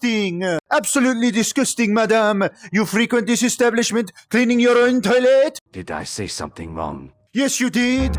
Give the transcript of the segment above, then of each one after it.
Disgusting. Absolutely disgusting, madam. You frequent this establishment cleaning your own toilet? Did I say something wrong? Yes, you did.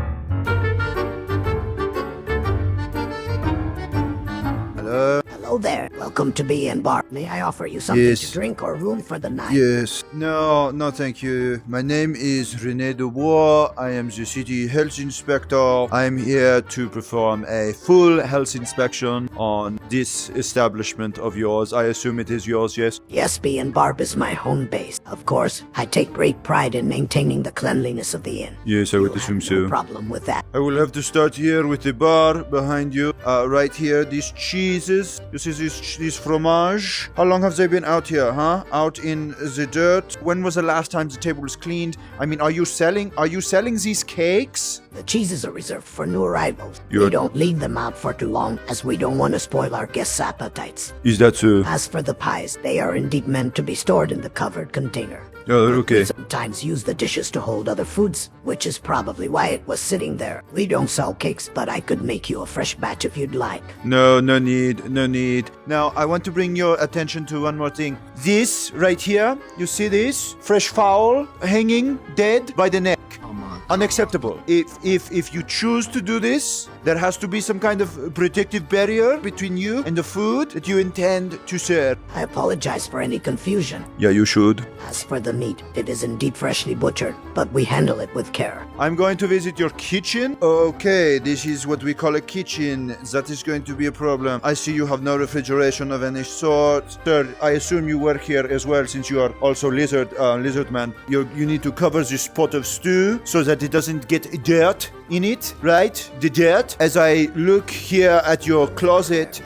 Hello? Hello there. Welcome to BE and BARB. May I offer you something Yes. to drink or room for the night? Yes. No, thank you. My name is RENE de Bois. I am the city health inspector. I am here to perform a full health inspection on this establishment of yours. I assume it is yours, yes? Yes, BE and BARB is my home base. Of course, I take great pride in maintaining the cleanliness of the inn. Yes, I would You'll assume have no so. problem with that. I will have to start here with the bar behind you. Right here, these cheeses. You see these fromage? How long have they been out here, huh? Out in the dirt? When was the last time the table was cleaned? I mean, are you selling these cakes? The cheeses are reserved for new arrivals. You're- We don't leave them out for too long, as we don't want to spoil our guests' appetites. Is that so? As for the pies, they are indeed meant to be stored in the covered container. Oh, okay. We sometimes use the dishes to hold other foods, which is probably why it was sitting there. We don't sell cakes, but I could make you a fresh batch if you'd like. No need. Now, I want to bring your attention to one more thing. This right here, you see this? Fresh fowl hanging dead by the neck. Come on. Unacceptable. If you choose to do this, there has to be some kind of protective barrier between you and the food that you intend to serve. I apologize for any confusion. Yeah, you should. As for the meat, it is indeed freshly butchered, but we handle it with care. I'm going to visit your kitchen. Okay, this is what we call a kitchen. That is going to be a problem. I see you have no refrigeration of any sort. Sir, I assume you work here as well, since you are also lizard man. You need to cover this pot of stew so that it doesn't get dirt in it, right? The dirt. As I look here at your closet,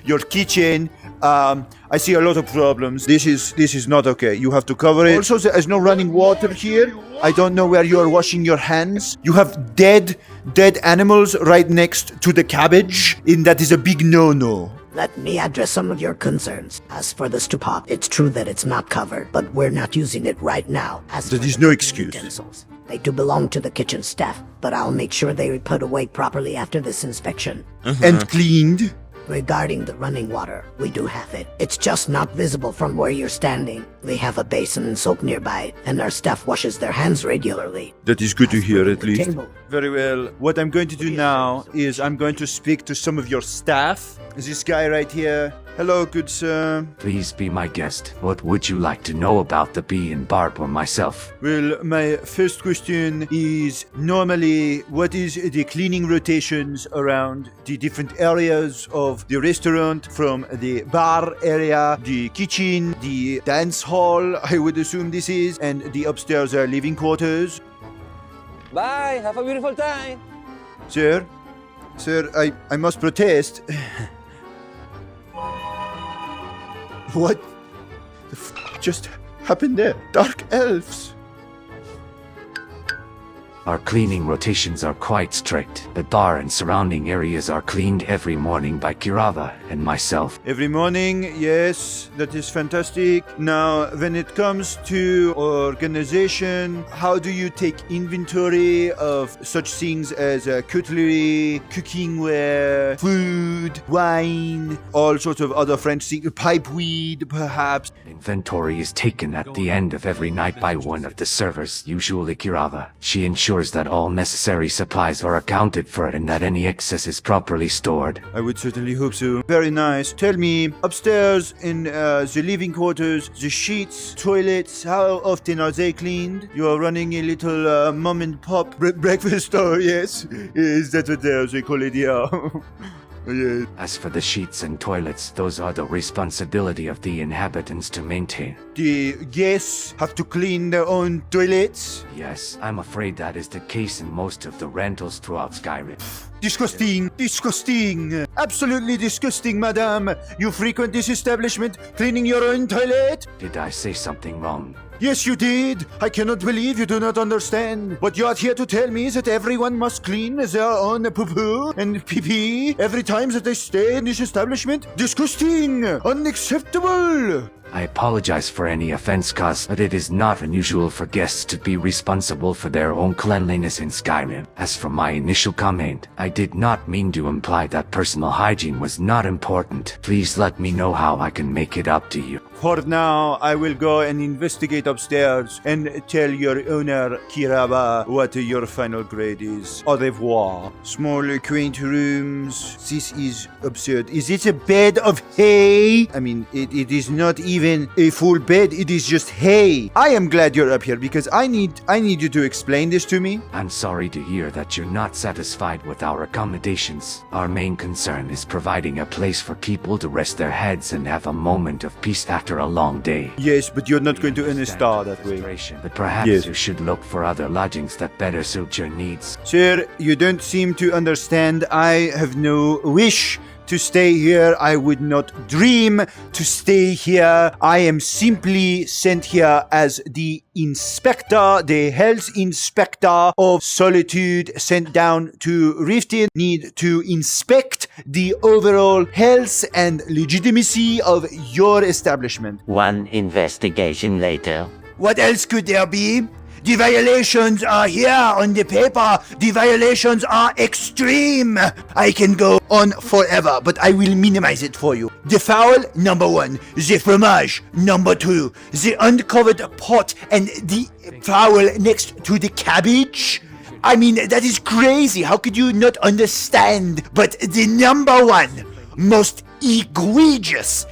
your kitchen, I see a lot of problems. This is not okay. You have to cover it. Also, there is no running water here. I don't know where you are washing your hands. You have dead animals right next to the cabbage, and that is a big no-no. Let me address some of your concerns. As for the stew pot, it's true that it's not covered, but we're not using it right now. As That for is the no cooking excuse. utensils, they do belong to the kitchen staff, but I'll make sure they are put away properly after this inspection. And cleaned. Regarding the running water, we do have it. It's just not visible from where you're standing. We have a basin and soap nearby, and our staff washes their hands regularly. That is good to As hear, for at the least. table, Very well. What I'm going to do now is I'm going to speak to some of your staff. This guy right here. Hello, good sir. Please be my guest. What would you like to know about the BE and BARB or myself? Well, my first question is normally what is the cleaning rotations around the different areas of the restaurant, from the bar area, the kitchen, the dance hall, I would assume this is, and the upstairs living quarters? Bye. Have a beautiful time. Sir, I must protest. What the just happened there? Dark elves. Our cleaning rotations are quite strict. The bar and surrounding areas are cleaned every morning by Kirava and myself. Every morning, yes, that is fantastic. Now, when it comes to organization, how do you take inventory of such things as cutlery, cooking ware, food, wine, all sorts of other French things, pipeweed, perhaps? Inventory is taken at the end of every night by one of the servers, usually Kirava. She ensures that all necessary supplies are accounted for and that any excess is properly stored. I would certainly hope so. Very nice. Tell me, upstairs in the living quarters, the sheets, toilets, how often are they cleaned? You are running a little mom and pop breakfast store, yes? Is that what they call it, yeah? Yes. As for the sheets and toilets, those are the responsibility of the inhabitants to maintain. The guests have to clean their own toilets? Yes, I'm afraid that is the case in most of the rentals throughout Skyrim. Disgusting. Absolutely disgusting, madam. You frequent this establishment cleaning your own toilet? Did I say something wrong? Yes, you did. I cannot believe you do not understand. What you are here to tell me is that everyone must clean their own poo-poo and pee-pee every time that they stay in this establishment? Disgusting! Unacceptable! I apologize for any offense caused, but it is not unusual for guests to be responsible for their own cleanliness in Skyrim. As for my initial comment, I did not mean to imply that personal hygiene was not important. Please let me know how I can make it up to you. For now, I will go and investigate upstairs and tell your owner, Kiraba, what your final grade is. Au revoir. Small, quaint rooms. This is absurd. Is it a bed of hay? I mean, it is not even a full bed. It is just hay. I am glad you're up here because I need you to explain this to me. I'm sorry to hear that you're not satisfied with our accommodations. Our main concern is providing a place for people to rest their heads and have a moment of peace after a long day. Yes, but you're not going to earn a star that way. But perhaps Yes. you should look for other lodgings that better suit your needs. Sir, you don't seem to understand. I have no wish to stay here. I would not dream to stay here. I am simply sent here as the inspector, the health inspector of Solitude, sent down to Riften. Need to inspect the overall health and legitimacy of your establishment. One investigation later. What else could there be? The violations are here on the paper. The violations are extreme. I can go on forever, but I will minimize it for you. The foul, number 1. The fromage, number 2. The uncovered pot and the foul next to the cabbage. I mean, that is crazy. How could you not understand? But the number 1 most egregious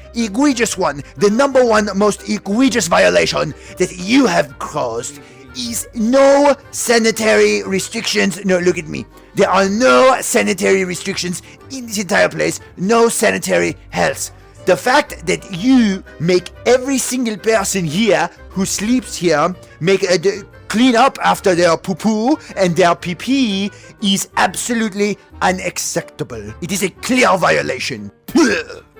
one, the number 1 most egregious violation that you have caused is no sanitary restrictions. No, look at me. There are no sanitary restrictions in this entire place. No sanitary health. The fact that you make every single person here who sleeps here clean up after their poo-poo and their pee-pee is absolutely unacceptable. It is a clear violation.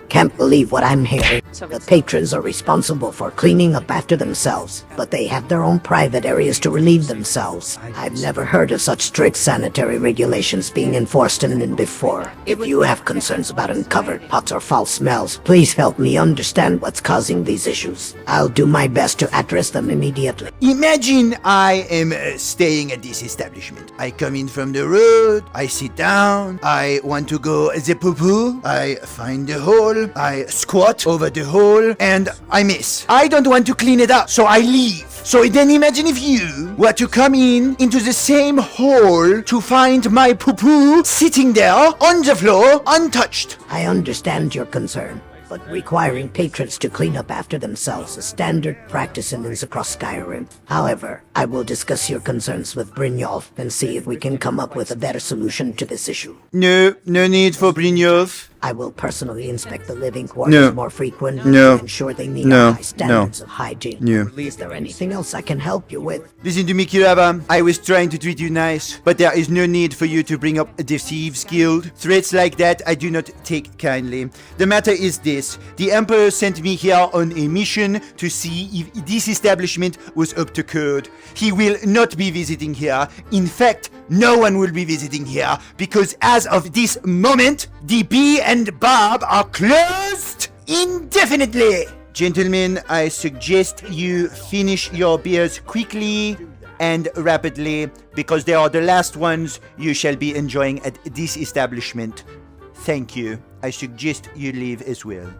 Can't believe what I'm hearing. The patrons are responsible for cleaning up after themselves, but they have their own private areas to relieve themselves. I've never heard of such strict sanitary regulations being enforced in Inn before. If you have concerns about uncovered pots or foul smells, please help me understand what's causing these issues. I'll do my best to address them immediately. Imagine I am staying at this establishment. I come in from the road, I sit down, I want to go the poo-poo, I find the hole, I squat over the hole, and I miss. I don't want to clean it up, so I leave. So then imagine if you were to come into the same hole to find my poo-poo sitting there on the floor, untouched. I understand your concern, but requiring patrons to clean up after themselves is standard practice in inns across Skyrim. However, I will discuss your concerns with Brynjolf and see if we can come up with a better solution to this issue. No need for Brynjolf. I will personally inspect the living quarters more frequently No. to ensure they meet No. our high standards of hygiene. No. Is there anything else I can help you with? Listen to me, Kiraba. I was trying to treat you nice, but there is no need for you to bring up the Thieves Guild. Threats like that I do not take kindly. The matter is this. The Emperor sent me here on a mission to see if this establishment was up to code. He will not be visiting here. In fact, no one will be visiting here because as of this moment, the BEE and BARB are closed indefinitely. Gentlemen, I suggest you finish your beers quickly and rapidly because they are the last ones you shall be enjoying at this establishment. Thank you. I suggest you leave as well.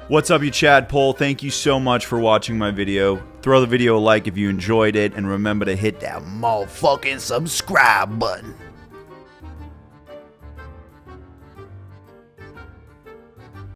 What's up, you Chadpole? Thank you so much for watching my video. Throw the video a like if you enjoyed it, and remember to hit that motherfucking subscribe button.